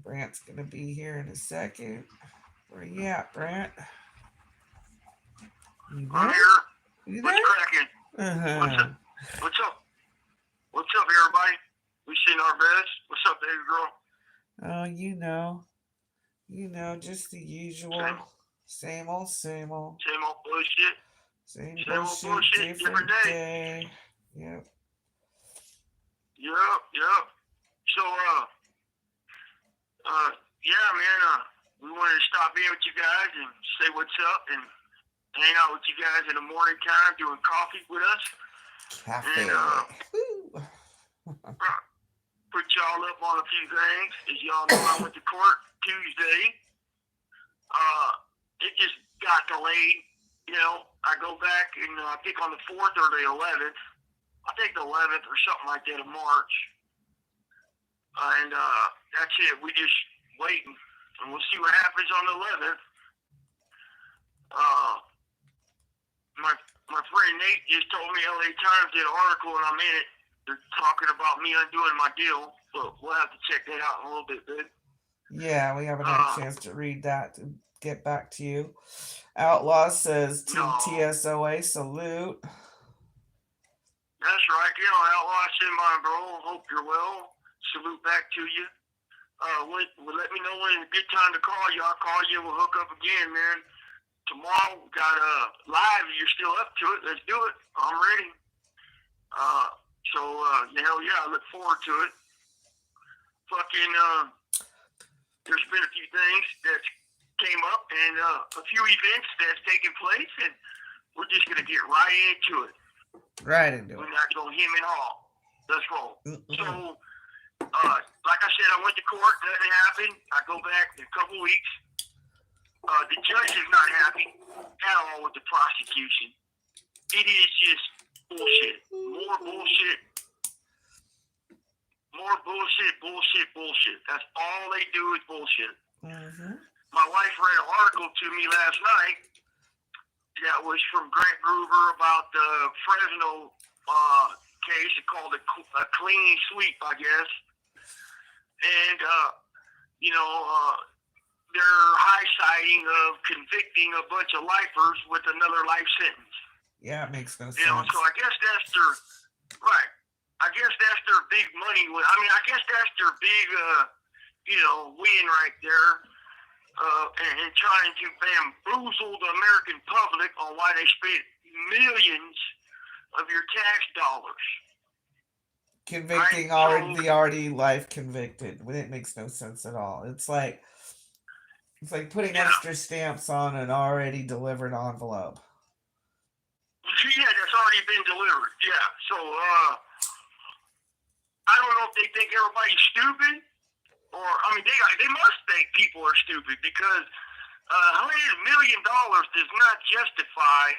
Brant's gonna be here in a second. Where you at, Brant? You I'm there? here. You What's there? cracking? What's Uh-huh. up? What's up? What's up, everybody? We seen our best. What's up, baby girl? Oh, just the usual. Same, Same old, same old. same old bullshit. Same Same old bullshit, bullshit. Different different day. day. Yep. Yup, yup. So, yeah, man. We wanted to stop in with you guys and say what's up and hang out with you guys in the morning time doing coffee with us Cafe. and Woo. put y'all up on a few things. As y'all know, I went to court Tuesday. It just got delayed. You know, I go back and I think on the 4th or the 11th. I think the 11th or something like that of March. And that's it. We just waiting. And we'll see what happens on the 11th. My friend Nate just told me LA Times did an article and I'm in it. They're talking about me undoing my deal. But we'll have to check that out in a little bit, babe. Yeah, we haven't had a chance to read that to get back to you. Outlaw says Team No. TSOA salute. That's right. You know, Outlaw, send mine, bro. Hope you're well. Salute back to you. Let me know when it's a good time to call you. I'll call you. We'll hook up again, man. Tomorrow, we got live. You're still up to it. Let's do it. I'm ready. Hell yeah, I look forward to it. Fucking, there's been a few things that came up and a few events that's taken place, and we're just going to get right into it. Right into it. We're not going to hem and haw. Let's roll. Mm-mm. So, like I said, I went to court. Nothing happened. I go back in a couple weeks. The judge is not happy at all with the prosecution. It is just bullshit. More bullshit. More bullshit, bullshit, bullshit. That's all they do is bullshit. Mm-hmm. My wife read an article to me last night that was from Grant Gruber about the Fresno case. It's called a clean sweep, I guess. And, they're high-siding of convicting a bunch of lifers with another life sentence. Yeah, it makes no sense. So I guess that's their, right. I guess that's their big money. I guess that's their big, win right there. And trying to bamboozle the American public on why they spent millions of your tax dollars. Convicting the already life convicted when it makes no sense at all. It's like putting extra stamps on an already delivered envelope. Yeah, that's already been delivered. Yeah. So I don't know if they think everybody's stupid, or they must think people are stupid because $100 million does not justify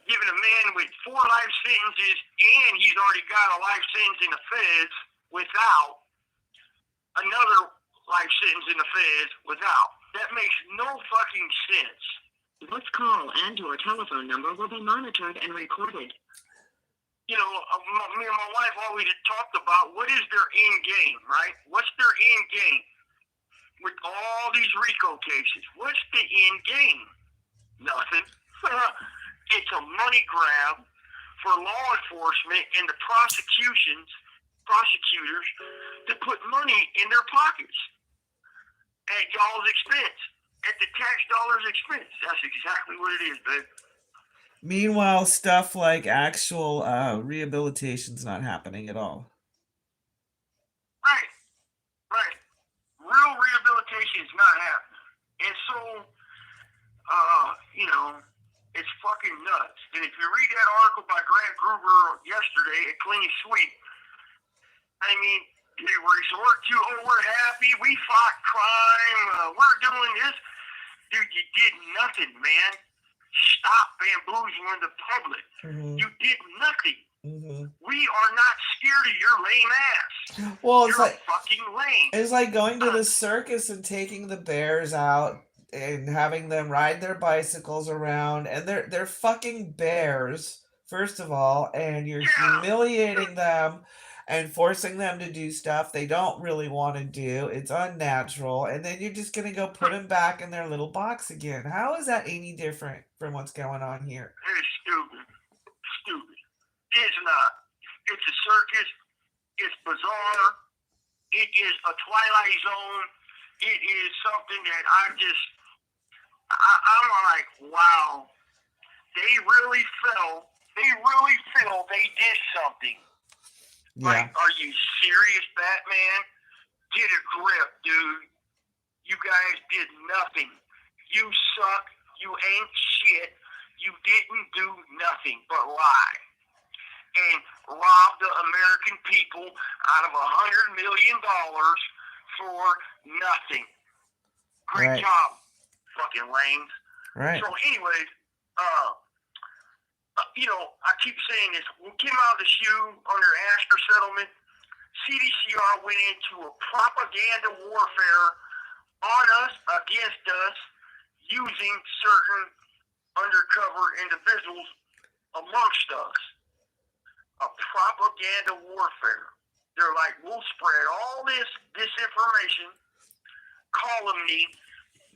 giving a man with 4 life sentences and he's already got a life sentence in the feds without another life sentence in the feds without. That makes no fucking sense. This call and/or telephone number will be monitored and recorded. Me and my wife always talked about what is their end game, right? What's their end game with all these RICO cases? What's the end game? Nothing. It's a money grab for law enforcement and the prosecutors to put money in their pockets at y'all's expense, at the tax dollars' expense. That's exactly what it is, babe. Meanwhile, stuff like actual rehabilitation's not happening at all. Right. Real rehabilitation is not happening. And so, it's fucking nuts. And if you read that article by Grant Gruber yesterday at Clean Sweep, they resort to, we're happy, we fought crime, we're doing this. Dude, you did nothing, man. Stop bamboozling the public. Mm-hmm. You did nothing. Mm-hmm. We are not scared of your lame ass. Well, it's You're fucking lame. It's like going to the circus and taking the bears out and having them ride their bicycles around, and they're fucking bears, first of all, and you're humiliating them, and forcing them to do stuff they don't really want to do. It's unnatural. And then you're just going to go put them back in their little box again. How is that any different from what's going on here? It's stupid. Stupid. It's not. It's a circus. It's bizarre. It is a Twilight Zone. It is something that I'm like, wow. They really feel they did something. Yeah. Like, are you serious, Batman? Get a grip, dude. You guys did nothing. You suck. You ain't shit. You didn't do nothing but lie and rob the American people out of $100 million for nothing. Great Right. job, fucking lames. Right. So, anyways, I keep saying this. We came out of the shoe under Astor settlement. CDCR went into a propaganda warfare on us, against us, using certain undercover individuals amongst us. A propaganda warfare. They're like, we'll spread all this disinformation, calumny,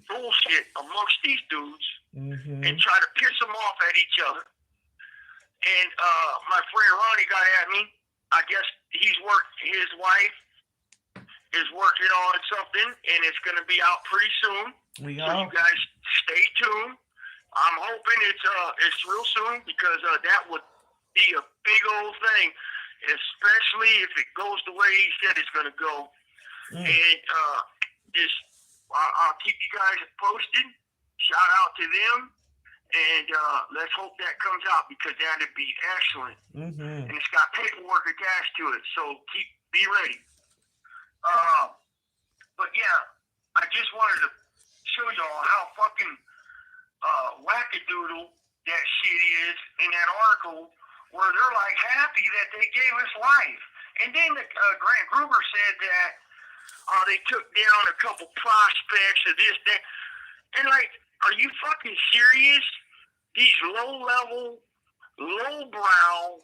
bullshit amongst these dudes, and try to piss them off at each other. And my friend Ronnie got at me. I guess his wife is working on something, and it's going to be out pretty soon. So you guys stay tuned. I'm hoping it's real soon, because that would be a big old thing, especially if it goes the way he said it's going to go. And I'll keep you guys posted. Shout out to them. And let's hope that comes out, because that'd be excellent. And it's got paperwork attached to it, so be ready. But yeah, I just wanted to show y'all how fucking wackadoodle that shit is in that article, where they're like happy that they gave us life. And then Grant Gruber said that they took down a couple prospects of this, that. And like, are you fucking serious? These low-level, low-brow,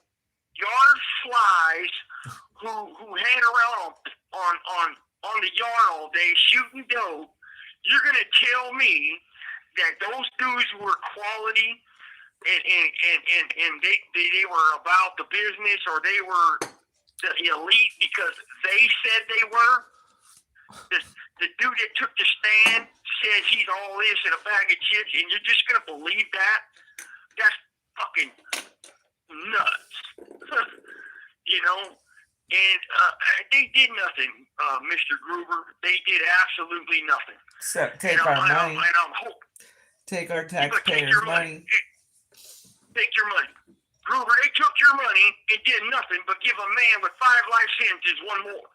yard flies who hang around on the yard all day shooting dope, you're going to tell me that those dudes were quality and they were about the business, or they were the elite because they said they were? The dude that took the stand says he's all this in a bag of chips, and you're just going to believe that? That's fucking nuts. And they did nothing, Mr. Gruber. They did absolutely nothing. Except take our money. Take our taxpayers' money. Take your money. Gruber, they took your money and did nothing but give a man with 5 life sentences one more.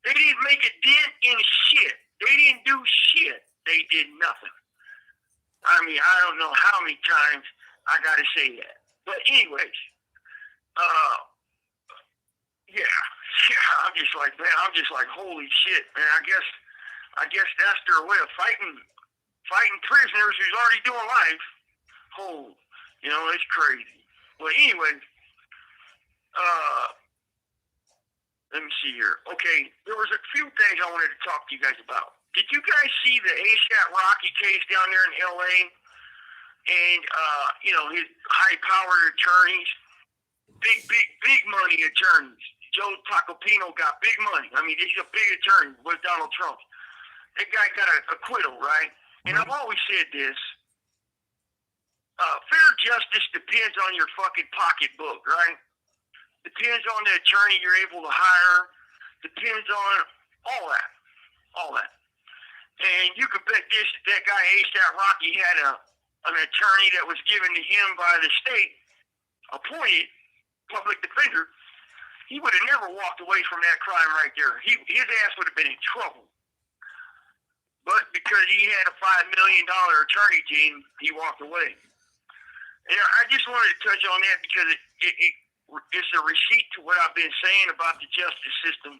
They didn't make a dent in shit. They didn't do shit. They did nothing. I mean, I don't know how many times I got to say that. But anyways, I'm just like, man, holy shit, man. I guess that's their way of fighting prisoners who's already doing life. It's crazy. But anyways, let me see here. Okay, there was a few things I wanted to talk to you guys about. Did you guys see the ASAP Rocky case down there in L.A.? And, his high-powered attorneys, big money attorneys. Joe Tacopino got big money. I mean, he's a big attorney with Donald Trump. That guy got an acquittal, right? And I've always said this. Fair justice depends on your fucking pocketbook, right? Depends on the attorney you're able to hire. Depends on all that. And you could bet that guy ASAP Rocky had an attorney that was given to him by the state, appointed public defender. He would have never walked away from that crime right there. His ass would have been in trouble. But because he had a $5 million attorney team, he walked away. And I just wanted to touch on that because it's a receipt to what I've been saying about the justice system.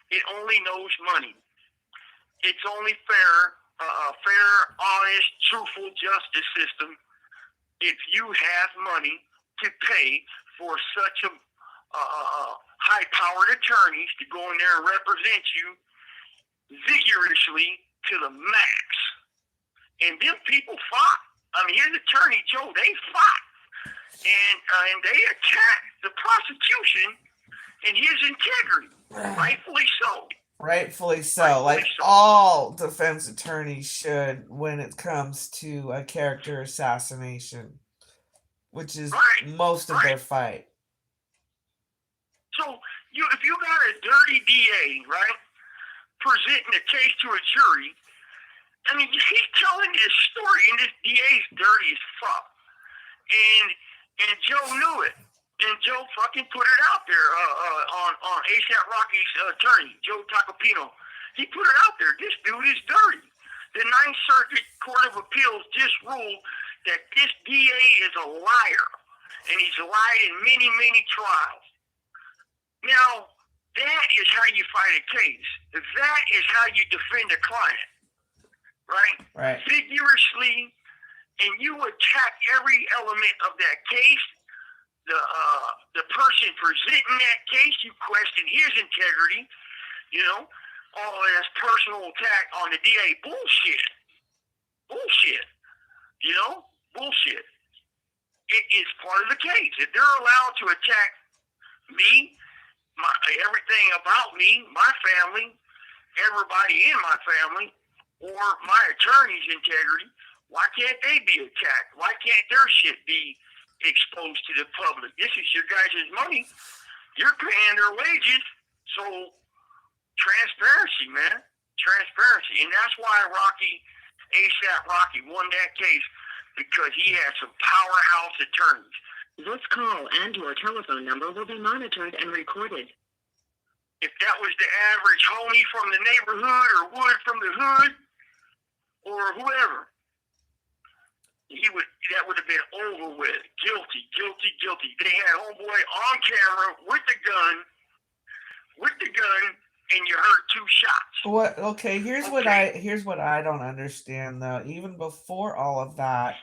It only knows money. It's only fair, a fair, honest, truthful justice system if you have money to pay for such a high-powered attorneys to go in there and represent you vigorously to the max. And them people fought. I mean, his attorney, Joe, they fought. And they attacked the prosecution and his integrity. Rightfully so. Rightfully so. Rightfully Like so. all defense attorneys should when it comes to a character assassination, which is most of their fight. So if you got a dirty DA, right, presenting a case to a jury, I mean, he's telling this story, and this DA's dirty as fuck. And Joe knew it. And Joe fucking put it out there on ASAP Rocky's attorney, Joe Tacopino. He put it out there. This dude is dirty. The Ninth Circuit Court of Appeals just ruled that this DA is a liar. And he's lied in many, many trials. Now, that is how you fight a case. That is how you defend a client. Right? Right. Vigorously, and you attack every element of that case. The person presenting that case, you question his integrity, you know, all that's personal attack on the DA. Bullshit. You know? Bullshit. It is part of the case. If they're allowed to attack me, everything about me, my family, everybody in my family, or my attorney's integrity, why can't they be attacked? Why can't their shit be exposed to the public? This is your guys' money. You're paying their wages. So transparency, man. Transparency. And that's why ASAP Rocky won that case, because he had some powerhouse attorneys. This call and your telephone number will be monitored and recorded. If that was the average homie from the neighborhood or Wood from the hood or whoever, that would have been over with. Guilty. They had homeboy on camera with the gun, and you heard two shots. What? Okay, here's what I don't understand though. Even before all of that,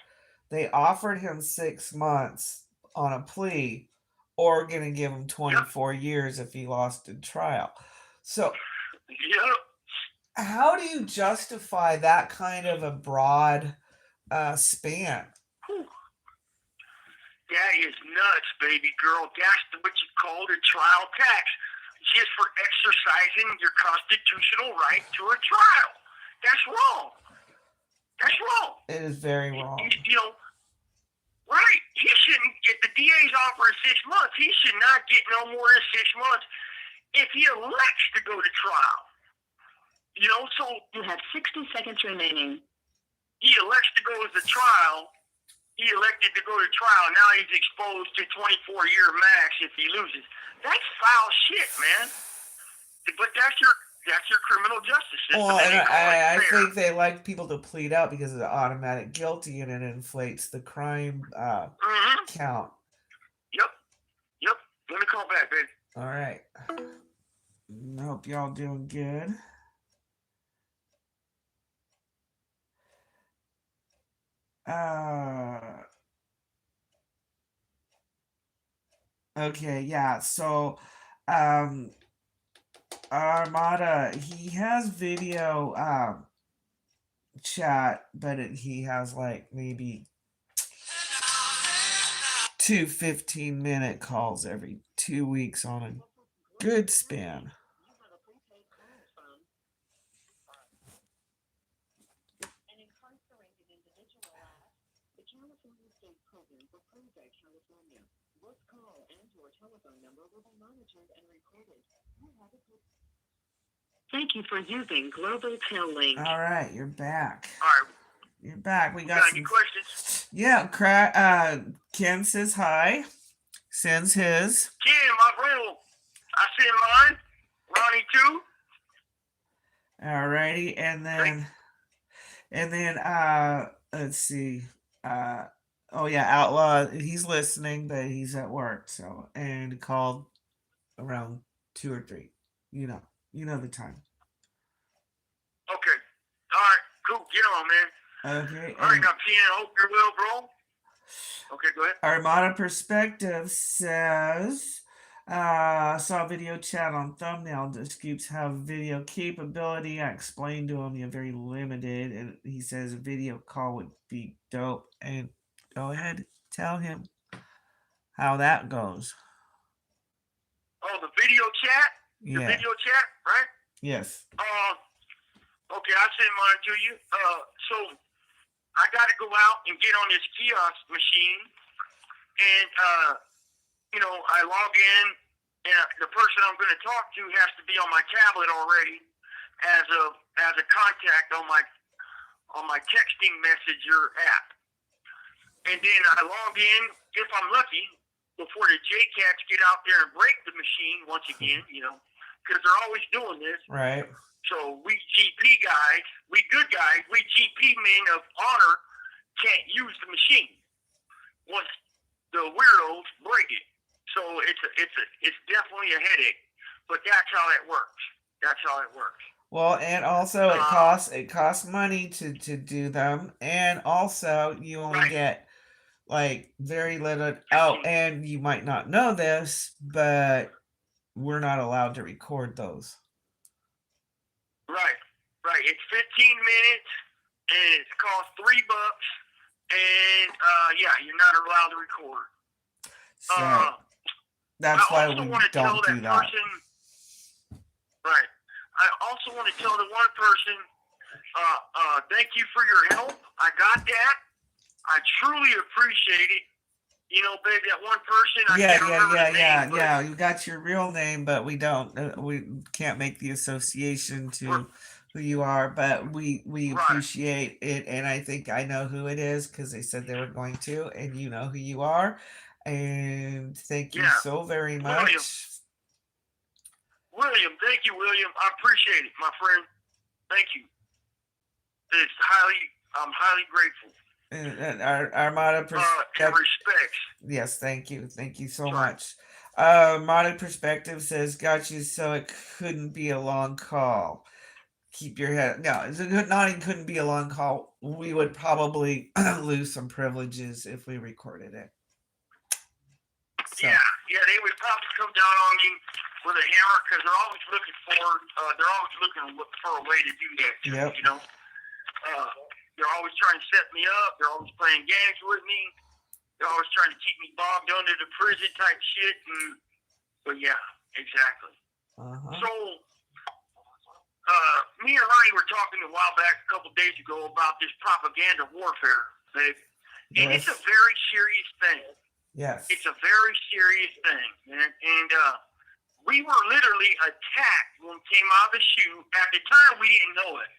they offered him 6 months on a plea, or gonna give him 24 years if he lost in trial. So, how do you justify that kind of a broad span? That is nuts, baby girl. That's what you call the trial tax, just for exercising your constitutional right to a trial. That's wrong. It is very wrong. You know, right? He shouldn't. If the DA's offering 6 months, he should not get no more than 6 months if he elects to go to trial. You know, so you have 60 seconds remaining. He elects to go to trial. He elected to go to trial. Now he's exposed to 24-year max if he loses. That's foul shit, man. But that's your criminal justice system. Well, and I think they like people to plead out because of the automatic guilty, and it inflates the crime count. Yep. Let me call back, baby. All right. Hope y'all doing good. Okay, yeah. So, Armada, he has video chat, but he has like maybe 2 15-minute calls every 2 weeks on a good span. Thank you for using Global Tel Link. All right, you're back. All right. You're back. We got any questions? Yeah, Ken says hi. Sends his. Ken, my bro. I send mine. Ronnie too. All righty, and then let's see. Oh yeah, Outlaw. He's listening, but he's at work. So, and he called around 2 or 3. You know the time. Okay. All right. Cool. Get on, man. Okay. All right, now, Ken. Hope you're well, bro. Okay, go ahead. Armada Perspective says, Saw video chat on thumbnail. The scoops have video capability. I explained to him you're very limited, and he says a video call would be dope. And go ahead, tell him how that goes. Oh, the video chat? The Yeah. video chat, right? Yes. Okay, I'll send mine to you. So I got to go out and get on this kiosk machine, and I log in, and the person I'm going to talk to has to be on my tablet already as a contact on my texting messenger app. And then I log in, if I'm lucky, before the JCats get out there and break the machine once again, because they're always doing this. Right. So we GP guys, we good guys, we GP men of honor can't use the machine once the weirdos break it. So it's definitely a headache, but that's how it works. That's how it works. Well, and also it costs money to do them, and also you only get like very little. Oh, and you might not know this, but we're not allowed to record those. Right. It's 15 minutes, and it costs $3, and you're not allowed to record. So that's why we don't do that. Right. I also want to tell the one person, thank you for your help. I got that. I truly appreciate it. Babe, that one person. Yeah. You got your real name, but we don't. We can't make the association to who you are. But we appreciate it, and I think I know who it is because they said they were going to, and you know who you are. And thank you so very much. William, thank you, William. I appreciate it, my friend. Thank you. I'm highly grateful. And our Armada Perspective. Respects. Yes, thank you so much. Armada Perspective says, "Got you." So it couldn't be a long call. Keep your head. No, it couldn't be a long call. We would probably lose some privileges if we recorded it. So. Yeah, they would probably come down on me with a hammer because they're always looking for a way to do that. Yep. They're always trying to set me up. They're always playing games with me. They're always trying to keep me bogged under the prison type shit. But yeah, exactly. So, me and Ronnie were talking a while back, a couple days ago, about this propaganda warfare, babe. And it's a very serious thing. Yes. It's a very serious thing. And we were literally attacked when we came out of the chute. At the time, we didn't know it.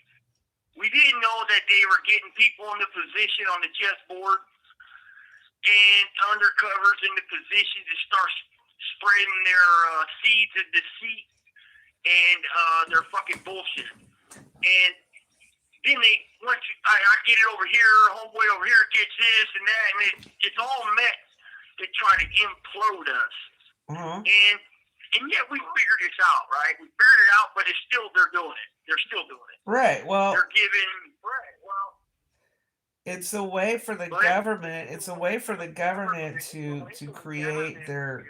We didn't know that they were getting people in the position on the chessboard and undercovers in the position to start spreading their seeds of deceit and their fucking bullshit. And then I get it over here, homeboy over here gets this and that, and it's all meant to try to implode us. And yet we figured this out, right? We figured it out, but they're doing it. They're still doing it. Right. Well, they're giving. Right. Well, it's a way for the government. It's a way for the government to create their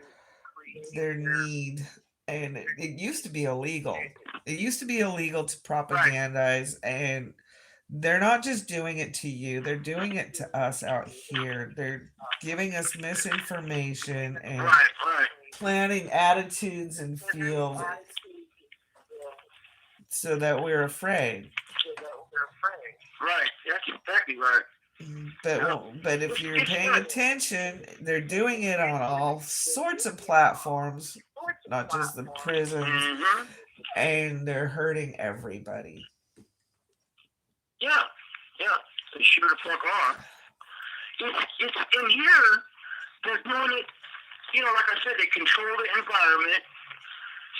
need. And it used to be illegal. It used to be illegal to propagandize, and they're not just doing it to you. They're doing it to us out here. They're giving us misinformation and planting attitudes and feels so that we're afraid. Right. That's exactly right. But if you're paying attention, they're doing it on all sorts of platforms, not just the prisons, and they're hurting everybody. Yeah, they sure the fuck are. It's in here, they're doing it, like I said, they control the environment,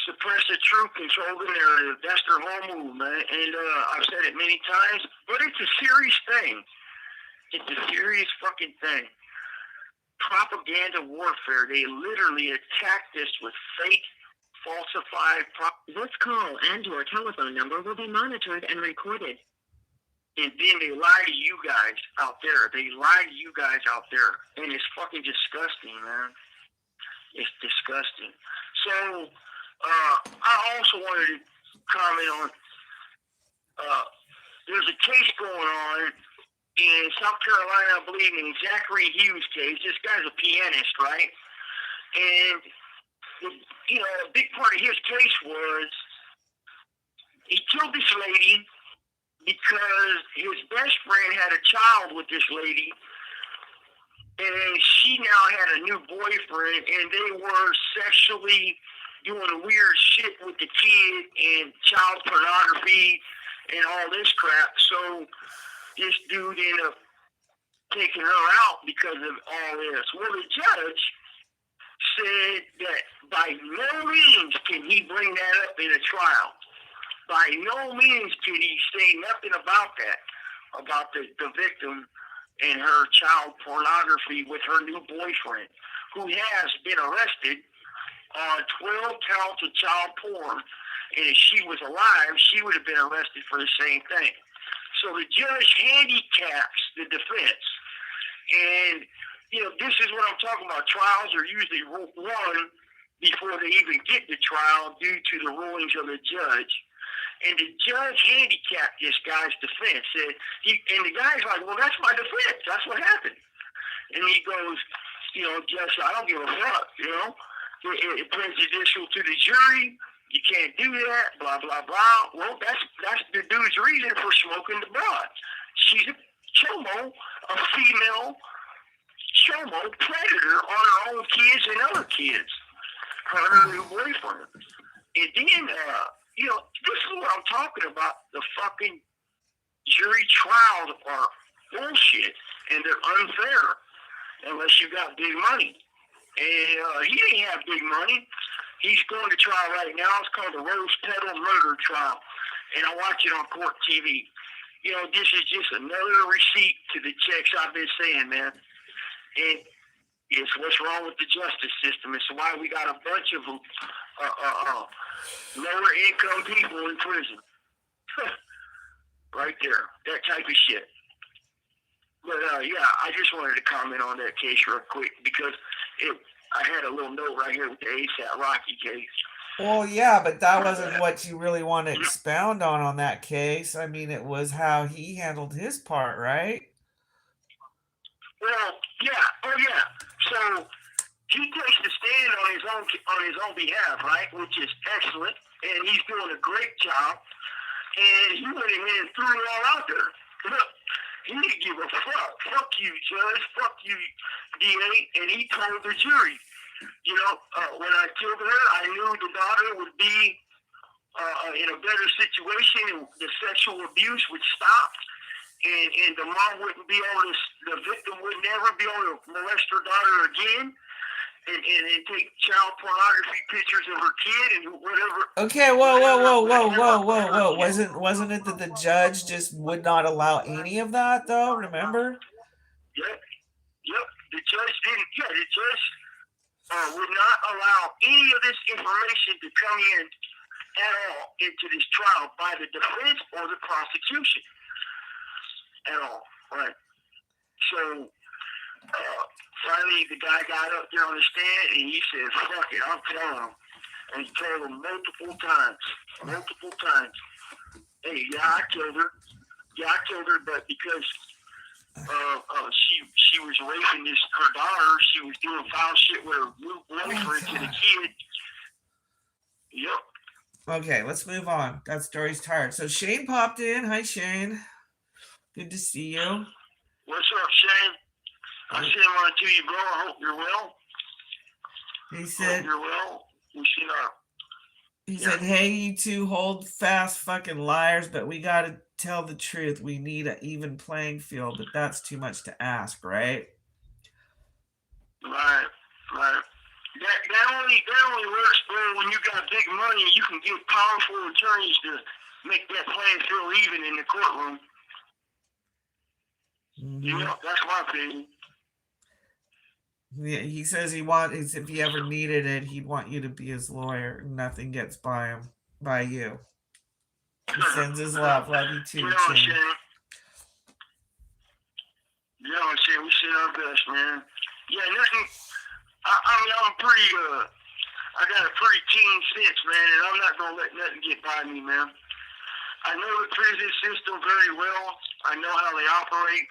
suppress the truth, control the narrative. That's their whole move, man. And I've said it many times, but it's a serious thing. It's a serious fucking thing. Propaganda warfare. They literally attacked us with fake, falsified This call and your telephone number will be monitored and recorded. And then they lie to you guys out there. And it's fucking disgusting, man. It's disgusting. So I also wanted to comment on there's a case going on in South Carolina, I believe, in Zachary Hughes' case. This guy's a pianist, right? And a big part of his case was he killed this lady because his best friend had a child with this lady, and she now had a new boyfriend, and they were sexually doing weird shit with the kid and child pornography and all this crap. So this dude ended up taking her out because of all this. Well, the judge said that by no means can he bring that up in a trial. By no means can he say nothing about that, about the victim and her child pornography with her new boyfriend, who has been arrested on 12 counts of child porn. And if she was alive, she would have been arrested for the same thing. So the judge handicaps the defense. And, this is what I'm talking about. Trials are usually won before they even get to trial due to the rulings of the judge. And the judge handicapped this guy's defense. And the guy's like, well, that's my defense. That's what happened. And he goes, Judge, I don't give a fuck, It's prejudicial to the jury. You can't do that, blah, blah, blah. Well, that's the dude's reason for smoking the broad. She's a chomo, a female chomo predator on her own kids and other kids. Her new boyfriend. And then, this is what I'm talking about. The fucking jury trials are bullshit, and they're unfair unless you got big money. And he didn't have big money. He's going to trial right now. It's called the Rose Petal Murder Trial, and I watch it on Court TV. This is just another receipt to the checks I've been saying, man. And it's what's wrong with the justice system. It's why we got a bunch of lower income people in prison. Right there. That type of shit. But, I just wanted to comment on that case real quick because I had a little note right here with the ASAP Rocky case. Well, yeah, but that wasn't what you really want to expound on that case. I mean, it was how he handled his part, right? Well, yeah. Oh, yeah. So he takes the stand on his own behalf, right? Which is excellent, and he's doing a great job. And he went in and threw it all out there. Look, he didn't give a fuck. Fuck you, judge. Fuck you, DA. And he told the jury, when I killed her, I knew the daughter would be in a better situation, and the sexual abuse would stop. And the mom wouldn't be able to, the victim would never be able to molest her daughter again and take child pornography pictures of her kid and whatever. Okay, whoa. Wasn't it that the judge just would not allow any of that, though? Remember? Yep. The judge didn't. Yeah, the judge would not allow any of this information to come in at all into this trial by the defense or the prosecution. At all, right? So finally, the guy got up there on the stand and he said, "Fuck it, I'm telling him." And he told him multiple times. Hey, yeah, I killed her, but because she was raping her daughter, she was doing foul shit with her new boyfriend to the kid. Yep. Okay, let's move on. That story's tired. So Shane popped in. Hi, Shane. Good to see you. What's up, Shane? I said hi to you, bro. I hope you're well. He said, hope you're well. He said, hey, you two hold fast fucking liars, but we got to tell the truth. We need an even playing field, but that's too much to ask, right? Right. That only works, bro, when you got big money. You can get powerful attorneys to make that playing field even in the courtroom. Mm-hmm. That's my opinion. Yeah, he says if he ever needed it, he'd want you to be his lawyer. Nothing gets by you. He sends his love. Love you too, Shane. We send our best, man. Yeah, nothing. I'm pretty I got a pretty keen sense, man, and I'm not gonna let nothing get by me, man. I know the prison system very well. I know how they operate.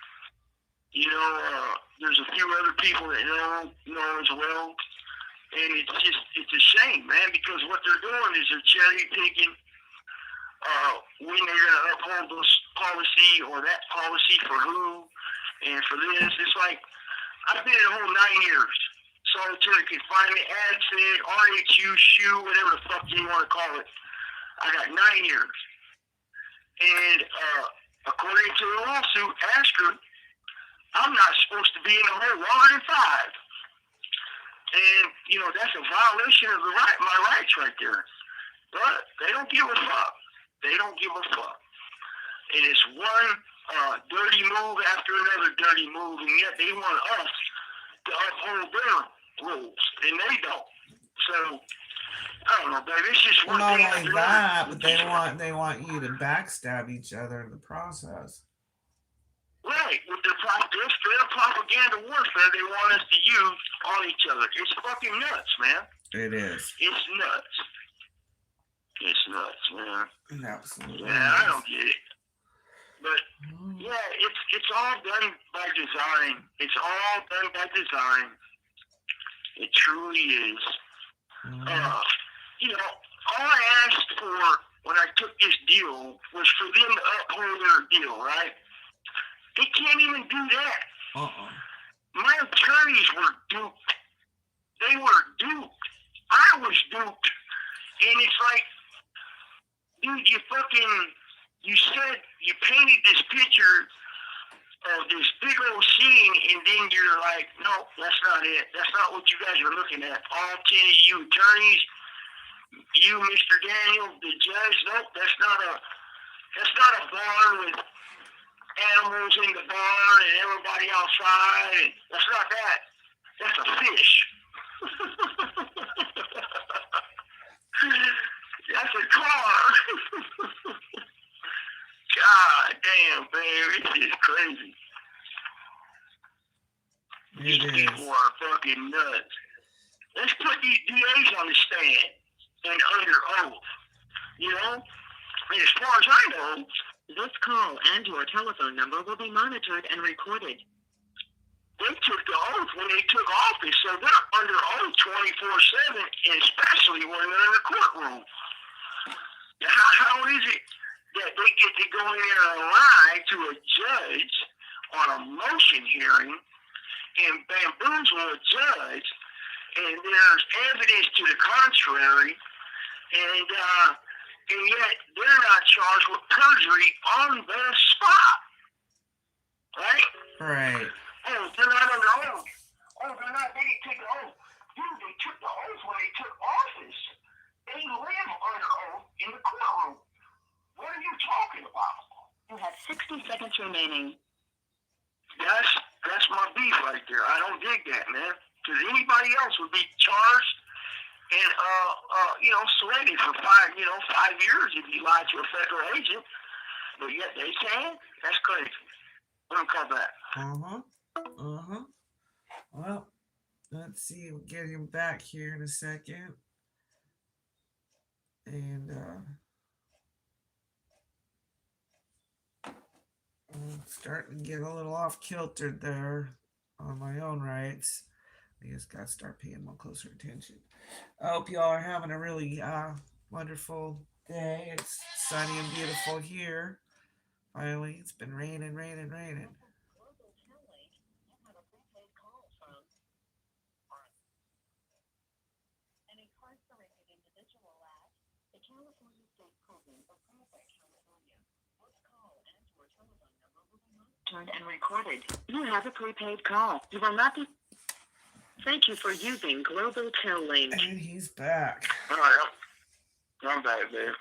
You know, there's a few other people that know as well. And it's a shame, man, because what they're doing is they're cherry picking when they're going to uphold this policy or that policy for who and for this. It's like, I've been in a whole 9 years. Solitary confinement, ADFID, RHU, SHU, whatever the fuck you want to call it. I got 9 years. And according to the lawsuit, Asher, I'm not supposed to be in the hole longer than 5. And, you know, that's a violation of my rights right there. But they don't give a fuck. They don't give a fuck. And it's one dirty move after another dirty move, and yet they want us to uphold their rules, and they don't. So, I don't know, baby. It's just one Not thing only that, but they want you to backstab each other in the process. Right, with their propaganda warfare they want us to use on each other. It's fucking nuts, man. It is. It's nuts. It's nuts, man. Absolutely. Yeah, I don't get it. But yeah, it's all done by design. It's all done by design. It truly is. You know, all I asked for when I took this deal was for them to uphold their deal, right? They can't even do that. My attorneys were duped. They were duped. I was duped. And it's like, dude, you said, you painted this picture of this big old scene, and then you're like, no, that's not it. That's not what you guys are looking at. All 10 of you attorneys, you, Mr. Daniel, the judge, nope, that's not a bar with animals in the barn and everybody outside, and that's not that. That's a fish. That's a car. God damn, baby, it's just crazy. These people are fucking nuts. Let's put these DAs on the stand and under oath. You know? And as far as I know, this call and your telephone number will be monitored and recorded. They took the oath when they took office, so they're under oath 24/7, and especially when they're in the courtroom. How is it that they get to go in there and lie to a judge on a motion hearing and bamboozle a judge, and there's evidence to the contrary, and yet they're not charged with perjury on the spot, right? Right. Oh, they're not under oath. Oh, they didn't take the oath. Dude, they took the oath when they took office. They live under oath in the courtroom. What are you talking about? You have 60 seconds remaining. That's my beef right there. I don't dig that, man. Because anybody else would be charged and slated for 5 years if you lied to a federal agent. But yet they can? That's crazy. What do you call that? Well, let's see. We'll get him back here in a second. And I'm starting to get a little off kilter there on my own rights. I just got to start paying more closer attention. I hope y'all are having a really wonderful day. It's sunny and beautiful here. Finally, it's been raining. Turned and recorded. You have a prepaid call. You will not be. Thank you for using Global Tel Link. And he's back. All right, I'm back, man.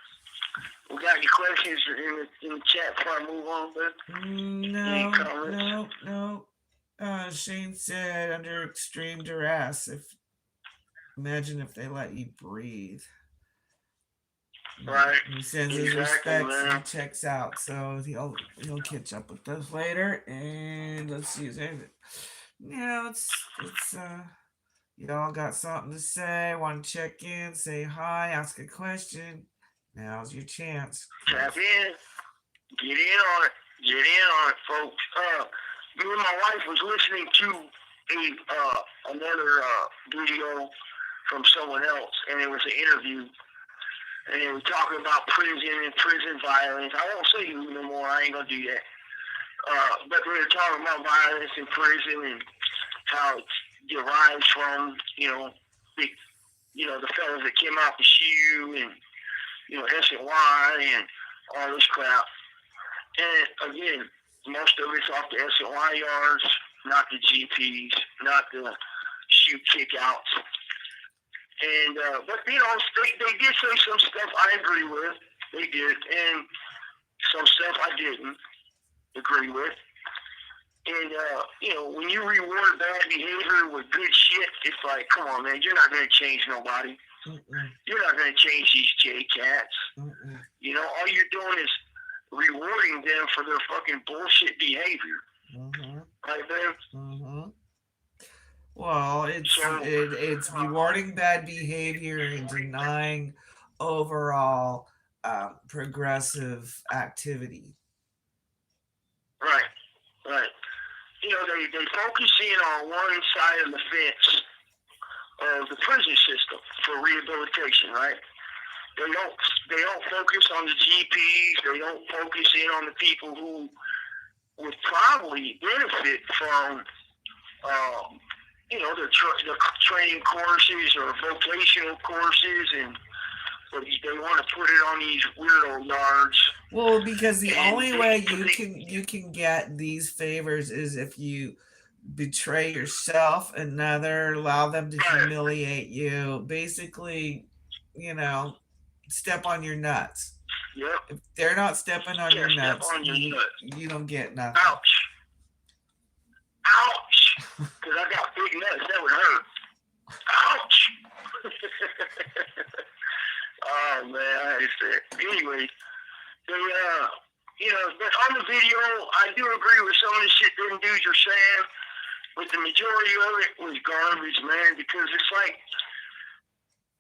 We got any questions in the chat before I move on, bud? No. Shane said under extreme duress. Imagine if they let you breathe. Right. He sends his respects and checks out, so he'll catch up with us later. And let's see his exit. Yeah, Y'all got something to say? Want to check in? Say hi? Ask a question? Now's your chance. Tap in. Get in on it. Get in on it, folks. Me and my wife was listening to another video from someone else, and it was an interview, and they were talking about prison and prison violence. I won't say who no more. I ain't gonna do that. But they were talking about violence in prison and how it derives from, big, the fellas that came out to shoot and, S&Y and all this crap. And again, most of it's off the S&Y yards, not the GPs, not the shoot kickouts. And, but, they did say some stuff I agree with. They did. And some stuff I didn't agree with. And, when you reward bad behavior with good shit, it's like, come on, man, you're not going to change nobody. Mm-mm. You're not going to change these J-Cats. Mm-mm. All you're doing is rewarding them for their fucking bullshit behavior. Mm-hmm. Right, man? Mm-hmm. Well, it's rewarding bad behavior and denying overall progressive activity. Right, right. They focus in on one side of the fence of the prison system for rehabilitation, right? They don't focus on the GPs. They don't focus in on the people who would probably benefit from, the training courses or vocational courses, but they want to put it on these weirdo yards. Well, because the only way you can get these favors is if you betray yourself, another, allow them to humiliate you, basically, step on your nuts. Yep. If they're not stepping on your nuts, you don't get nothing. Ouch. Because I got big nuts, that would hurt. Ouch. Oh, man, I hate that. Anyway, but on the video, I do agree with some of the shit them dudes are saying, but the majority of it was garbage, man, because it's like,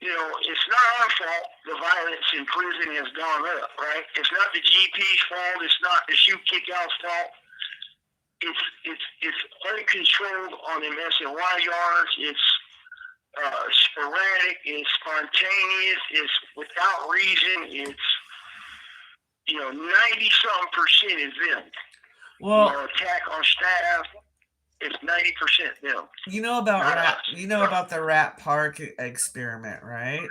it's not our fault the violence in prison has gone up, right? It's not the GP's fault. It's not the shoot kickouts fault. It's uncontrolled on them S&Y yards. It's sporadic. It's spontaneous. It's without reason. It's 90-something% is them. Well, attack on staff. It's 90% them. You know about the Rat Park experiment, right?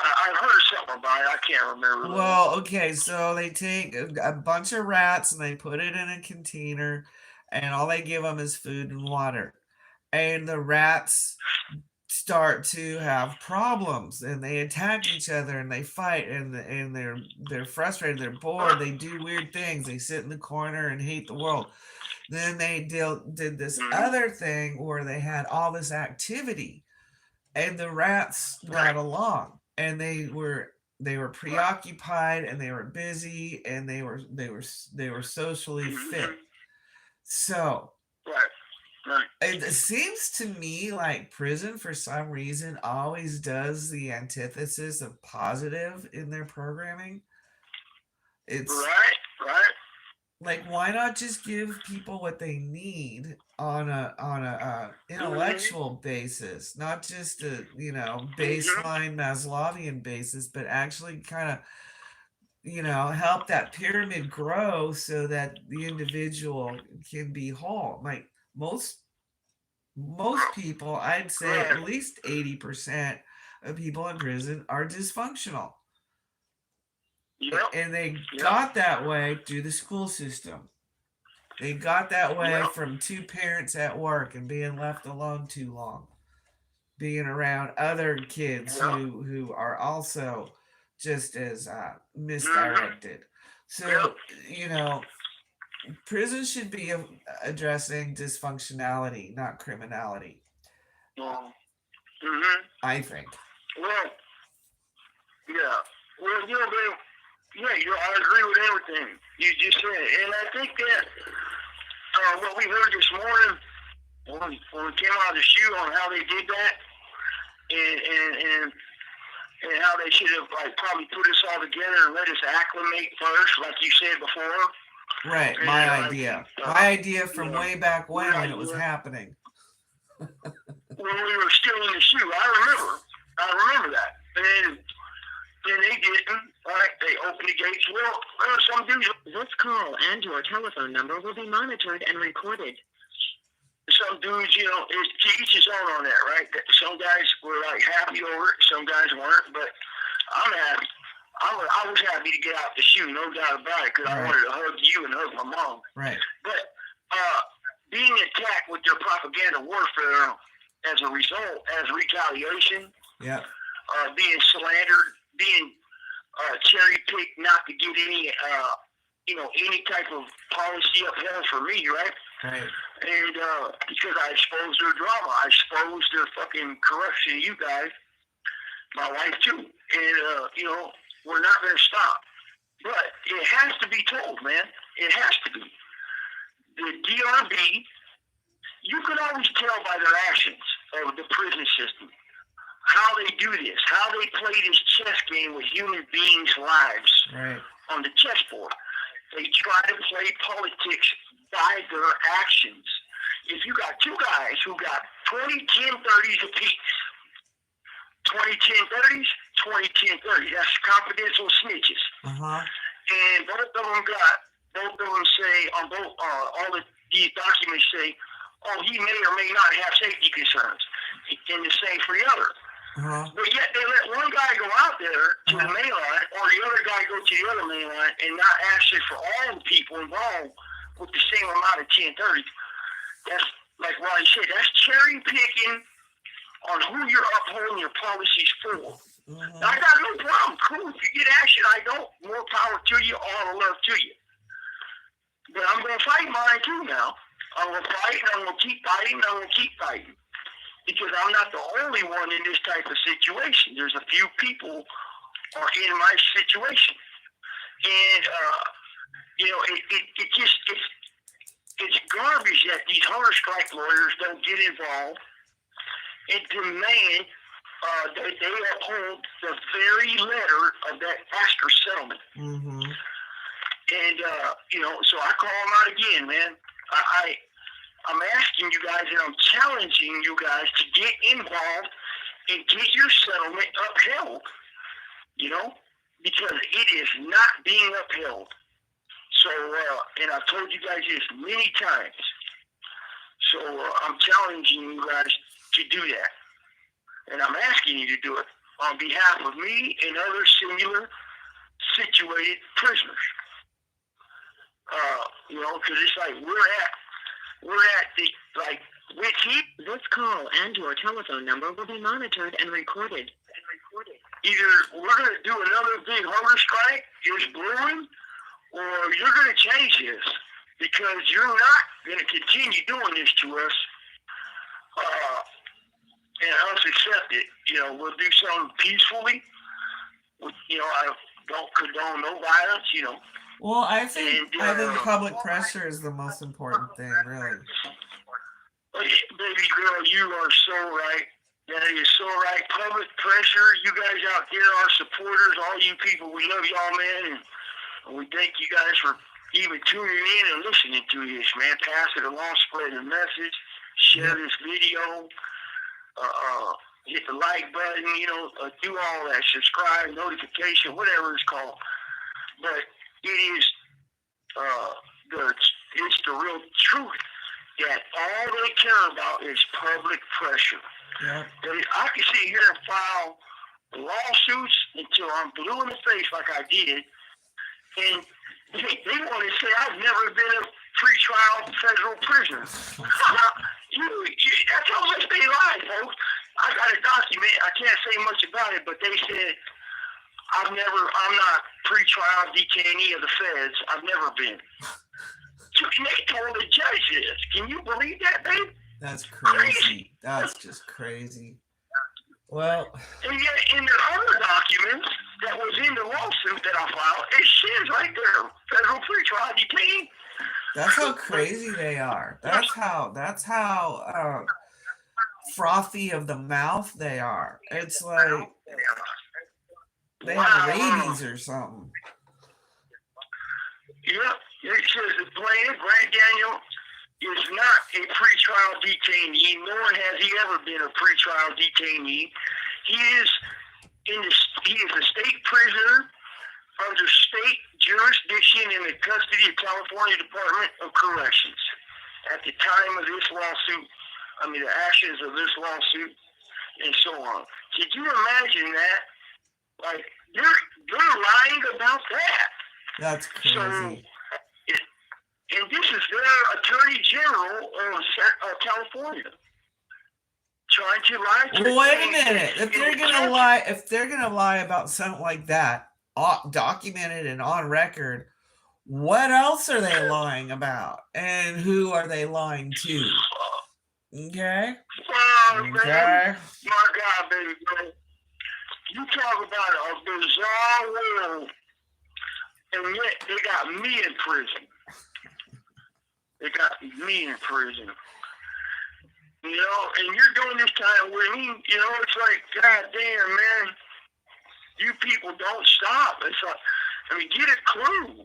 I heard something about it. I can't remember. Well, okay, so they take a bunch of rats and they put it in a container, and all they give them is food and water. And the rats start to have problems, and they attack each other, and they fight, and they're frustrated, they're bored, they do weird things, they sit in the corner and hate the world. Then they did this other thing where they had all this activity, and the rats got along. And they were preoccupied, and they were busy, and they were socially fit. So it seems to me like prison, for some reason, always does the antithesis of positive in their programming. It's right. Like, why not just give people what they need on a intellectual basis, not just a baseline Maslowian basis, but actually kind of help that pyramid grow so that the individual can be whole. Like most people, I'd say at least 80% of people in prison are dysfunctional. Yep. And they got that way through the school system. They got that way from two parents at work and being left alone too long, being around other kids who are also just as misdirected. So, prison should be addressing dysfunctionality, not criminality. I think. Well, yeah. Well, man. Yeah, I agree with everything you just said. And I think that what we heard this morning when we came out of the shoe on how they did that, and how they should have like probably put us all together and let us acclimate first, like you said before. Right, And, my idea from way back when it was idea. happening. When we were still in the shoe, I remember that. And then they didn't. Right? They opened the gates. Well, some dudes. This call and your telephone number will be monitored and recorded. Some dudes, you know, it's to each his own on that, right? Some guys were like happy over it. Some guys weren't. But I'm happy. I was happy to get out the shoe, no doubt about it, because I wanted to hug you and hug my mom. Right. But being attacked with their propaganda warfare as a result, as retaliation, being slandered, being cherry picked not to get any, any type of policy upheld for me, right? Right. And because I exposed their drama, I exposed their fucking corruption, you guys, my wife too, and we're not going to stop. But it has to be told, man. It has to be. The DRB, you can always tell by their actions of the prison system how they do this, how they play this chess game with human beings' lives on the chessboard. They try to play politics by their actions. If you got two guys who got 20, 10, 30s apiece, 20, 10, 30s, 20, 10, 30s, that's confidential snitches. And both of them say, on both, all of these documents say, oh, he may or may not have safety concerns. And the same for the other. But yet they let one guy go out there to the main line, or the other guy go to the other main line, and not actually for all the people involved with the same amount of 1030s. That's like Ronnie said, that's cherry picking on who you're upholding your policies for. Now, I got no problem. Cool. If you get action, I don't. More power to you. All the love to you. But I'm going to fight mine too now. I'm going to fight, and I'm going to keep fighting, and I'm going to keep fighting. Because I'm not the only one in this type of situation. There's a few people are in my situation. And, it's garbage that these hunger strike lawyers don't get involved and demand that they uphold the very letter of that Astor settlement. And, so I call them out again, man. I'm asking you guys and I'm challenging you guys to get involved and get your settlement upheld, because it is not being upheld. So, and I've told you guys this many times. So I'm challenging you guys to do that. And I'm asking you to do it on behalf of me and other similar situated prisoners. Because it's like we're at the, like, with heat. This call and your telephone number will be monitored and recorded. Either we're going to do another big hunger strike, it's brewing, or you're going to change this, because you're not going to continue doing this to us, and us accept it. We'll do something peacefully. I don't condone no violence, Well, I think public pressure is the most important thing, really. Baby girl, you are so right. That is so right. Public pressure. You guys out there, our supporters, all you people, we love y'all, man, and we thank you guys for even tuning in and listening to this, man. Pass it along, spread the message, share this video, hit the like button, do all that, subscribe, notification, whatever it's called. But it is it's the real truth that all they care about is public pressure. I can sit here and file lawsuits until I'm blue in the face like I did, and they want to say I've never been a pretrial federal prisoner. That's how much they lie, folks. I got a document. I can't say much about it, but they said I'm not pretrial detainee of the feds. I've never been. So they told the judge this. Can you believe that, babe? That's crazy. That's just crazy. Well, and yet in their other documents that was in the lawsuit that I filed, it says right there, federal pretrial detainee. That's how crazy they are. That's how frothy of the mouth they are. It's like they have Wow. rabies or something. Yep. It says the plaintiff, Brant Daniel, is not a pretrial detainee, nor has he ever been a pretrial detainee. He is a state prisoner under state jurisdiction in the custody of California Department of Corrections. At the time of this lawsuit, the actions of this lawsuit, and so on. Could you imagine that? Like, they're lying about that. That's crazy. So, and this is their Attorney General of California trying to lie to. Well, wait a minute. If they're gonna lie about something like that, documented and on record, what else are they lying about? And who are they lying to? Okay. Man, my God, baby girl. You talk about a bizarre world, and yet they got me in prison. They got me in prison. You know, and you're doing this kind of with me, you know, it's like, God damn, man, you people don't stop. It's like, get a clue.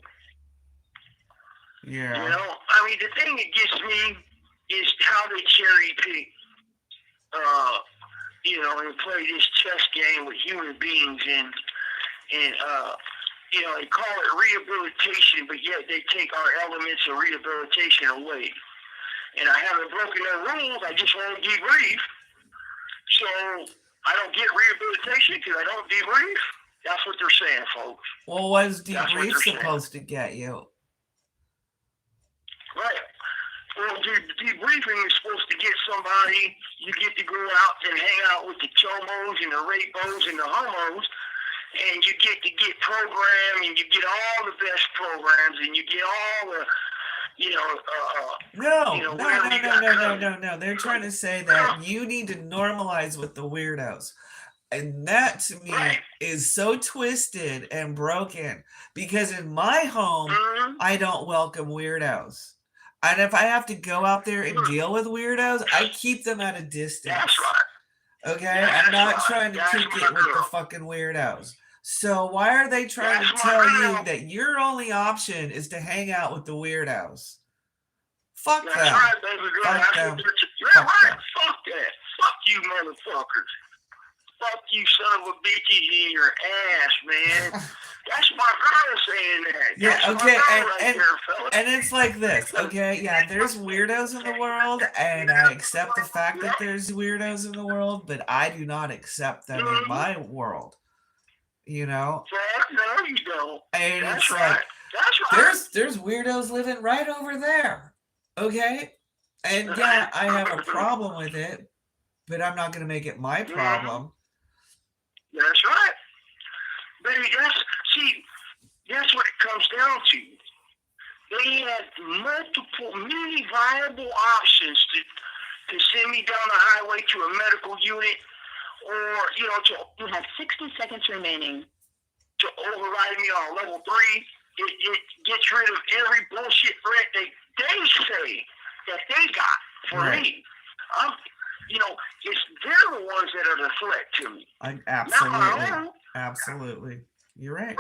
Yeah. You know, the thing that gets me is how they cherry pick, and play this chess game with human beings and they call it rehabilitation, but yet they take our elements of rehabilitation away. And I haven't broken their rules, I just won't debrief. So I don't get rehabilitation because I don't debrief. That's what they're saying, folks. Well, what is debrief supposed to get you? Right. Well, debriefing is supposed to get somebody, you get to go out and hang out with the chomos and the rapos and the homos, and you get to get programmed, and you get all the best programs, and you get all the, No. They're trying to say that you need to normalize with the weirdos. And that to me is so twisted and broken because in my home, I don't welcome weirdos. And if I have to go out there and deal with weirdos, I keep them at a distance. That's right. Okay? I'm not trying to kick it with the fucking weirdos. So why are they trying to tell you that your only option is to hang out with the weirdos? Fuck them. That's right, baby girl. Fuck them. Fuck that. Fuck you, motherfuckers. Fuck you, son of a bitches in your ass, man. That's my girl saying that. Yeah, that's okay, and it's like this, okay? Yeah, there's weirdos in the world, and I accept the fact that there's weirdos in the world, but I do not accept them in my world. You know? No, you don't. And that's it's right. like, that's right. There's weirdos living right over there, okay? And yeah, I have a problem with it, but I'm not going to make it my problem. That's right. Baby, that's what it comes down to. They had many viable options to send me down the highway to a medical unit or, You have 60 seconds remaining. To override me on level 3. It gets rid of every bullshit threat they say that they got for me. They're the ones that are the threat to me. Absolutely. You're right.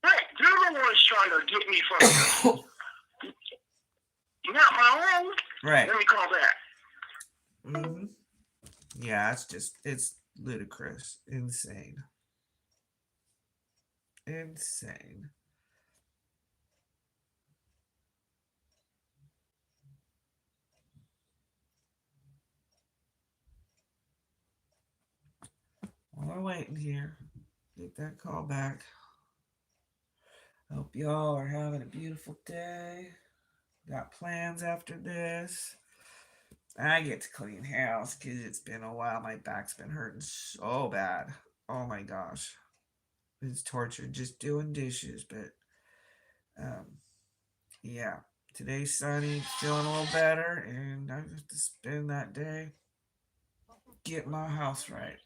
Right. They're the ones trying to get me from not my own. Right. Let me call that. Mm-hmm. Yeah, it's ludicrous. Insane. Well, we're waiting here. Get that call back. Hope y'all are having a beautiful day. Got plans after this. I get to clean house because it's been a while. My back's been hurting so bad. Oh my gosh. It's torture just doing dishes. But yeah. Today's sunny, feeling a little better. And I have to spend that day get my house right.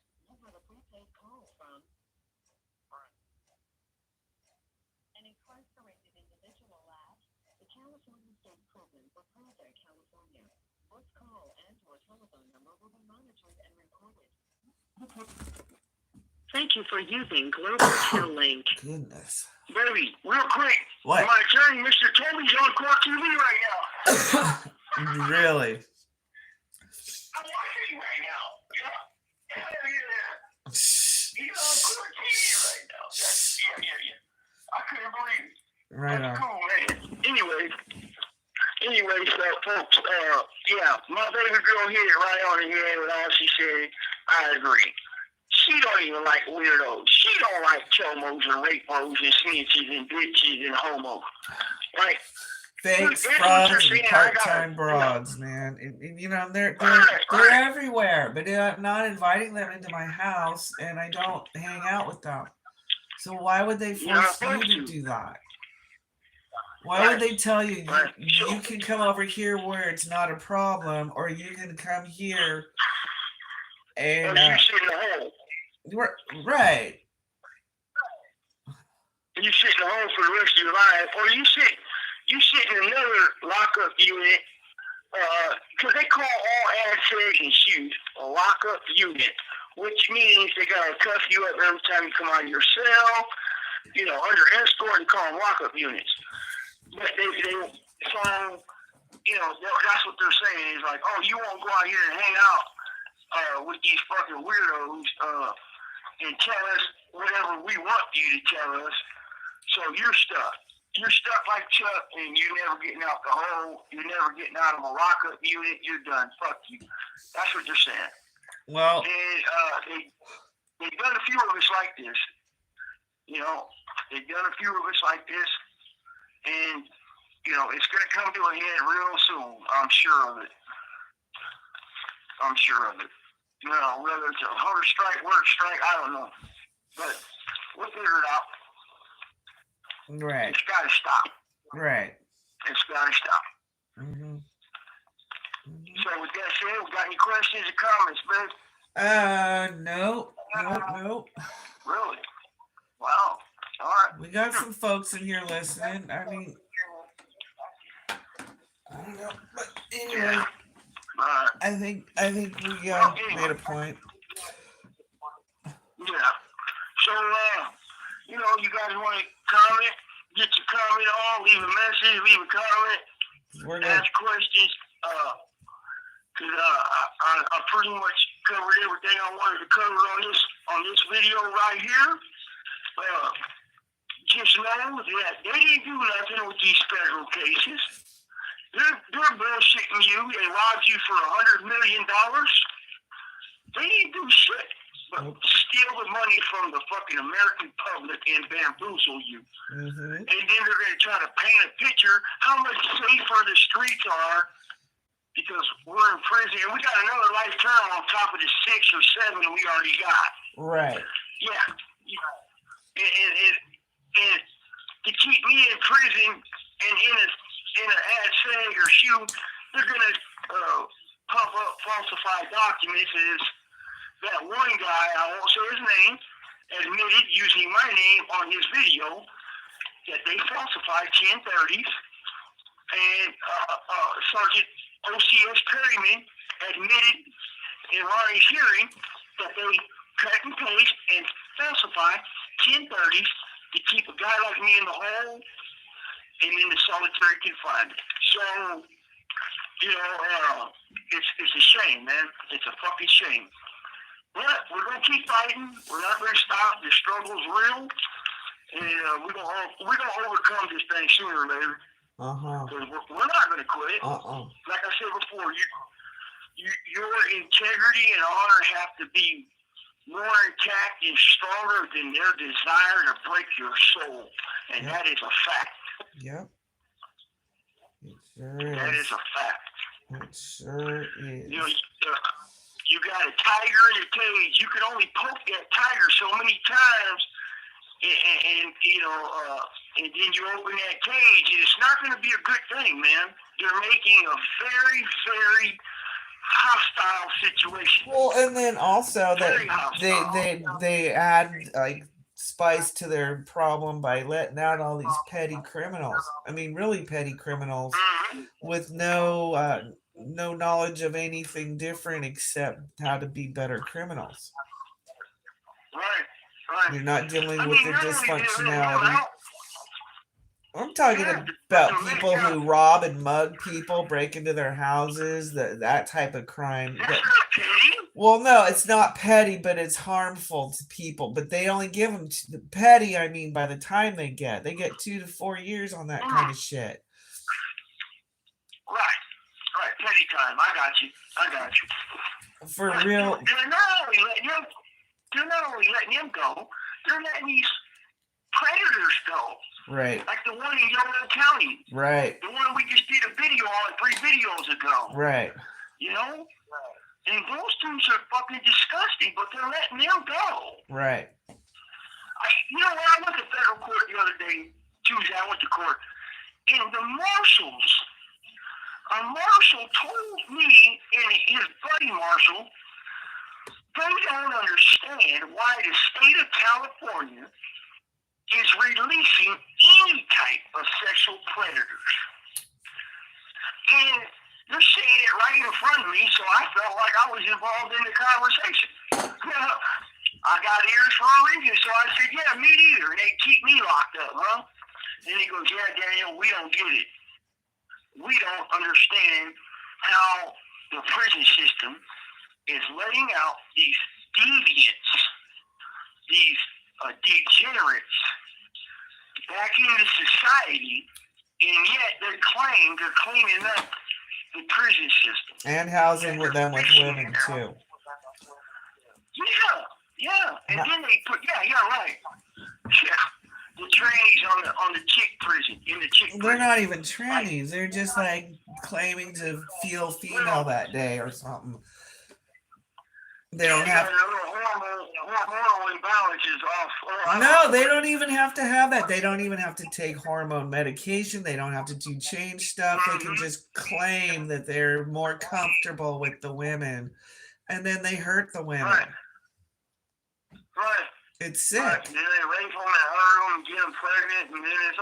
California State Prison for Project California. This call and/or telephone number will be monitored and recorded. Thank you for using Global Tel Link. Goodness. Baby, real quick. What? My attorney, Mr. Toby's on court TV right now. Really? I'm watching right now. Yeah. He's on court TV right now. Yeah. I couldn't believe it. Right That's on. cool, man. Anyway, so folks, yeah, my baby girl hit it right on the head with all she said. I agree. She don't even like weirdos. She don't like chomos and rapos and snitches and bitches and homos. Like, Fakes, that's what frauds, you're and saying. part-time broads, man. And, you know, they're everywhere, but I'm not inviting them into my house, and I don't hang out with them. So why would they force you to do that? Why would they tell you you can come over here where it's not a problem, or you can come here and you sit in the hole. Right. You sit in the hole for the rest of your life, or you sit in another lockup unit, because they call all ad shoes a lockup unit, which means they gotta cuff you up every time you come out of your cell, you know, under escort, and call them lockup units. But they so, you know, that's what they're saying is like, oh, you won't go out here and hang out with these fucking weirdos and tell us whatever we want you to tell us. So you're stuck. You're stuck like Chuck, and you're never getting out the hole. You're never getting out of a lockup unit. You're done. Fuck you. That's what they're saying. Well, and they've done a few of us like this. You know, they've done a few of us like this. And, you know, it's going to come to a head real soon. I'm sure of it. You know, whether it's a hunger strike, work strike, I don't know. But we'll figure it out. Right. It's got to stop. Right. It's got to stop. Mm-hmm. So with that said, we got any questions or comments, babe? No. Really? Wow. All right. We got some folks in here listening. I mean, I don't know, but anyway, I think we made a point. Yeah. So, you know, you guys want to comment? Get your comment on. Leave a message. Leave a comment. Ask questions. Cause I pretty much covered everything I wanted to cover on this video right here. Just know that they didn't do nothing with these federal cases. They're bullshitting you. They robbed you for $100 million. They didn't do shit but steal the money from the fucking American public and bamboozle you. Mm-hmm. And then they're going to try to paint a picture how much safer the streets are because we're in prison. And we got another life term on top of the 6 or 7 we already got. Right. Yeah. And to keep me in prison and in an ad sag or shoe, they're going to pump up falsified documents. As that one guy, I won't say his name, admitted using my name on his video that they falsified 1030s. And Sergeant OCS Perryman admitted in Ronnie's hearing that they cut and paste and falsify 1030s to keep a guy like me in the hole and in the solitary confinement. So, you know, it's a shame, man. It's a fucking shame. But we're going to keep fighting. We're not going to stop. The struggle's real. And we're going to overcome this thing sooner or later. Because we're not going to quit. Like I said before, your integrity and honor have to be more intact and stronger than their desire to break your soul. And that is a fact. Yep. It sure is. That is a fact. It sure is. You know, you got a tiger in a cage. You can only poke that tiger so many times, and you know, and then you open that cage, and it's not going to be a good thing, man. They're making a very, very hostile situation. Well, and then also that they add like spice to their problem by letting out all these petty criminals. I mean, really petty criminals with no knowledge of anything different except how to be better criminals. Right, right. You're not dealing I with mean, the not only did they let them dysfunctionality. out, I'm talking yeah, but about to let people out, who rob and mug people, break into their houses, that type of crime. that's not petty. Well, no, it's not petty, but it's harmful to people. But they only give them petty. I mean, by the time they get 2 to 4 years on that kind of shit. Right, right. Petty time. I got you. For But real. they're not only letting him go, they're letting these predators go. Right. Like the one in Yolo County. Right. The one we just did a video on 3 videos ago. Right. You know? And those dudes are fucking disgusting, but they're letting them go. Right. You know, when I went to federal court the other day, Tuesday, I went to court, and the marshals, a marshal told me and his buddy marshal, they don't understand why the state of California is releasing any type of sexual predators. And they're saying it right in front of me, so I felt like I was involved in the conversation. I got ears for a reason, so I said, yeah, me neither. And they keep me locked up, huh? And he goes, yeah, Daniel, we don't get it. We don't understand how the prison system is letting out these deviants, these degenerates back into society, and yet they claim they're cleaning up the prison system. And housing with them with women too. Yeah. And then they put right. Yeah. The trannies on the chick prison in the chick prison. They're not even trannies. They're just like claiming to feel female that day or something. They don't have. Hormone imbalance is off. No, they don't even have to have that. They don't even have to take hormone medication. They don't have to do change stuff. They can just claim that they're more comfortable with the women, and then they hurt the women. Right. It's sick. Right. Then they rape them and hurt them and get them pregnant, and then it's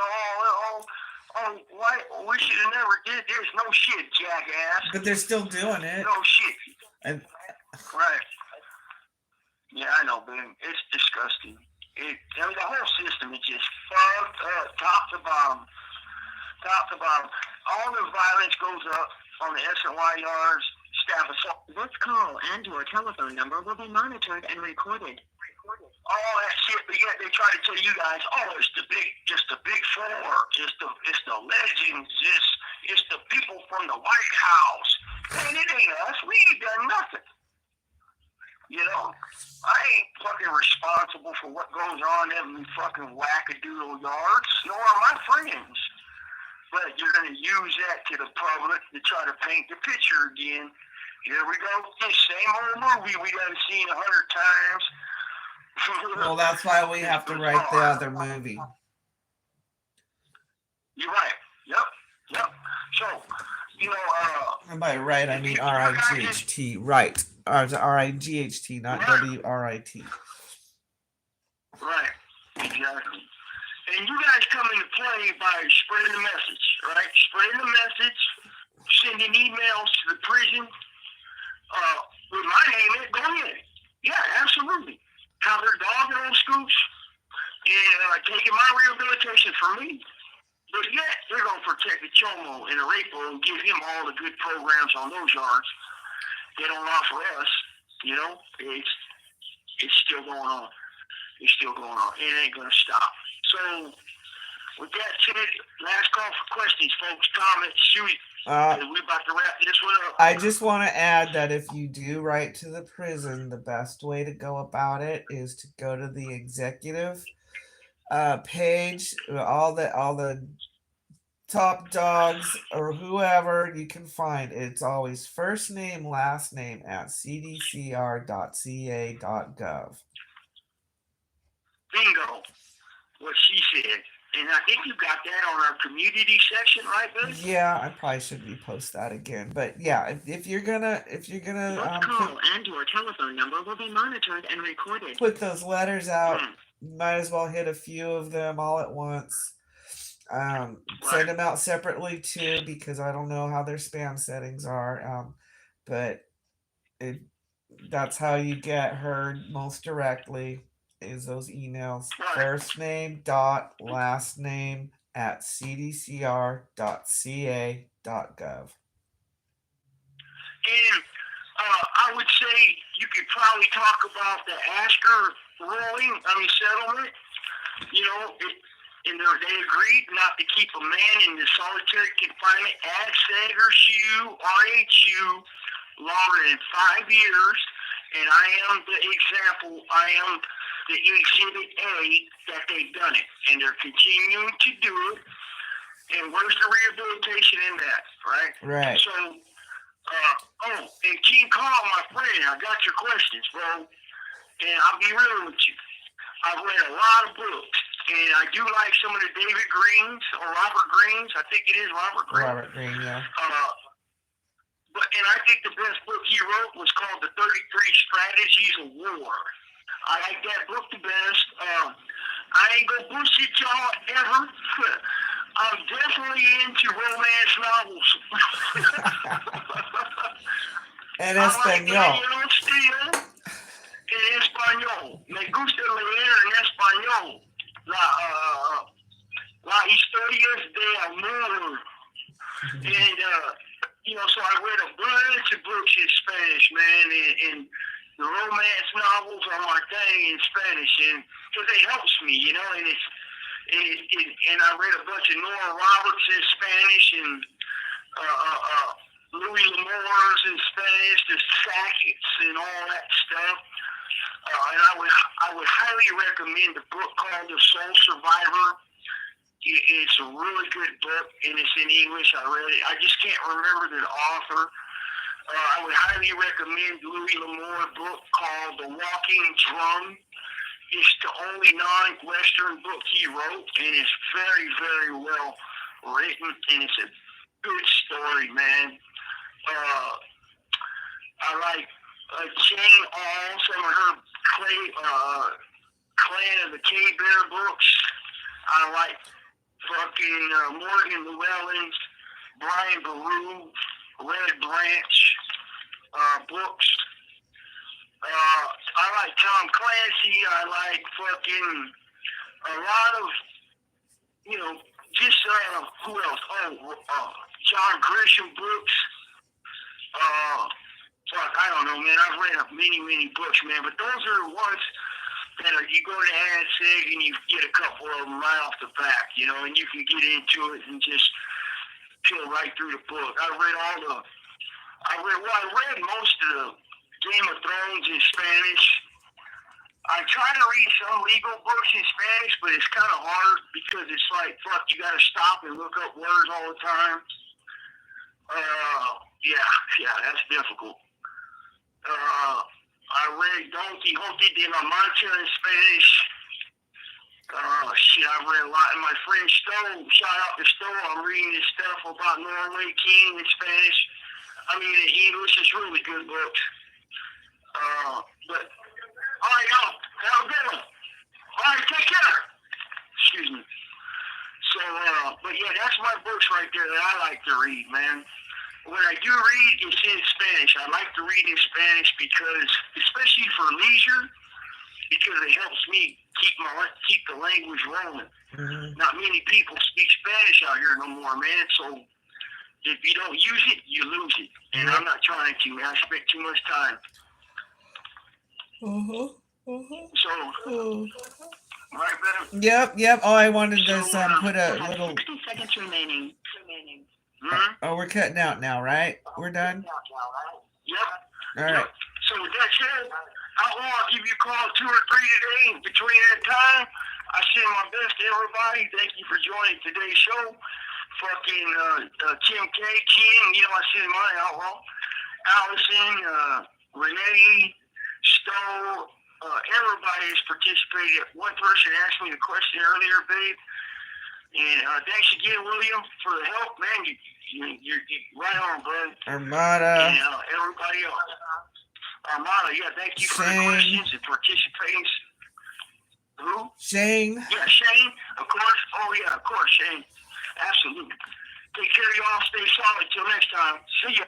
why we should have never did this. No shit, jackass. But they're still doing it. No shit. And right. Yeah, I know, Ben. It's disgusting. The whole system is just fucked up, top to bottom. All the violence goes up on the SNY yards, staff assault. This call and your telephone number will be monitored and recorded. All that shit, but yet they try to tell you guys, it's the big four, it's the legends, it's the people from the White House. Man, it ain't us. We ain't done nothing. You know, I ain't fucking responsible for what goes on in fucking wackadoodle yards, nor are my friends. But you're going to use that to the public to try to paint the picture again. Here we go, this same old movie we done seen 100 times. well, that's why we have to write the other movie. You're right. Yep. So, you know, and by right, I mean R-I-G-H-T, right. R-I-G-H-T, not W-R-I-T. Right, exactly. And you guys come into play by spreading the message, right? Spreading the message, sending emails to the prison with my name in it, go ahead. Yeah, absolutely. How they're dogging on scoops and taking my rehabilitation from me. But yet, they're going to protect the chomo and the rapo and give him all the good programs on those yards. They don't offer us, you know. It's still going on. It's still going on. It ain't going to stop. So, with that said, last call for questions, folks. Comments, shoot it. We're about to wrap this one up. I just want to add that if you do write to the prison, the best way to go about it is to go to the executive page, all the top dogs or whoever you can find. It's always first name, last name at cdcr.ca.gov. Bingo. What she said. And I think you got that on our community section, right, buddy? Yeah, I probably should repost that again. But yeah, if you're gonna This call and your telephone number will be monitored and recorded. put those letters out, might as well hit a few of them all at once. Send Right. them out separately too, because I don't know how their spam settings are. But it, that's how you get heard most directly, is those emails. Right. First name dot last name at cdcr.ca.gov. And I would say you could probably talk about the Asker settlement. You know, and they agreed not to keep a man in the solitary confinement at SAGRSU, RHU, longer than 5 years. And I am the example. I am the exhibit A that they've done it, and they're continuing to do it. And where's the rehabilitation in that, right? Right. So, and King Carl, my friend, I got your questions, bro. And I'll be real with you. I've read a lot of books, and I do like some of the David Greens or Robert Greens. I think it is Robert Green. Robert Green, yeah. And I think the best book he wrote was called The 33 Strategies of War. I like that book the best. I ain't gonna bullshit y'all ever. I'm definitely into romance novels. En I español. like leer still en español. Me gusta leer en español. La historias de amor. And, so I read a bunch of books in Spanish, man, and the romance novels are my thing in Spanish, and because it helps me, and I read a bunch of Nora Roberts in Spanish, and Louis L'Amour's in Spanish, the Sackets and all that stuff. And I would highly recommend the book called The Soul Survivor. It's a really good book, and it's in English. I read it. I just can't remember the author. I would highly recommend Louis L'Amour's book called The Walking Drum. It's the only non-Western book he wrote, and it's very, very well written, and it's a good story, man. I like Jane All, some of her Clan of the K-Bear books. I like fucking Morgan Llewellyn's, Brian Boru, Red Branch books. I like Tom Clancy. I like fucking a lot of, just who else? John Grisham books. I don't know, man. I've read many, many books, man. But those are the ones that you go to AdSig and you get a couple of them right off the back, and you can get into it and just peel right through the book. I read most of the Game of Thrones in Spanish. I try to read some legal books in Spanish, but it's kind of hard because it's like, fuck, you got to stop and look up words all the time. Yeah, that's difficult. I read Don Quixote de la Mancha in Spanish. I read a lot. And my friend Stowe, shout out to Stowe, I'm reading his stuff about Norway King in Spanish. In English, it's really good books. But, all right, y'all, have a good one. All right, take care. Excuse me. So, but yeah, that's my books right there that I like to read, man. When I do read, it's in Spanish. I like to read in Spanish because, especially for leisure, because it helps me keep the language rolling. Mm-hmm. Not many people speak Spanish out here no more, man. So if you don't use it, you lose it. And I'm not trying to, man. I spent too much time. So, right, better? Yep. Oh, I wanted to put a little. 60 seconds remaining. Mm-hmm. Oh, we're cutting out now, right? We're done? Yep. All right. Yep. So with that said, I'll give you a call 2 or 3 today. Between that time, I send my best to everybody. Thank you for joining today's show. Fucking Tim K, Ken, I send mine Outlaw. Allison, Renee, Stowe, everybody has participated. One person asked me the question earlier, babe. And thanks again, William, for the help, man. You're right on, bud. Armada. And everybody else. Armada, yeah, thank you for the questions and participating. Who? Shane. Yeah, Shane, of course. Oh, yeah, of course, Shane. Absolutely. Take care of y'all. Stay solid. Till next time. See ya.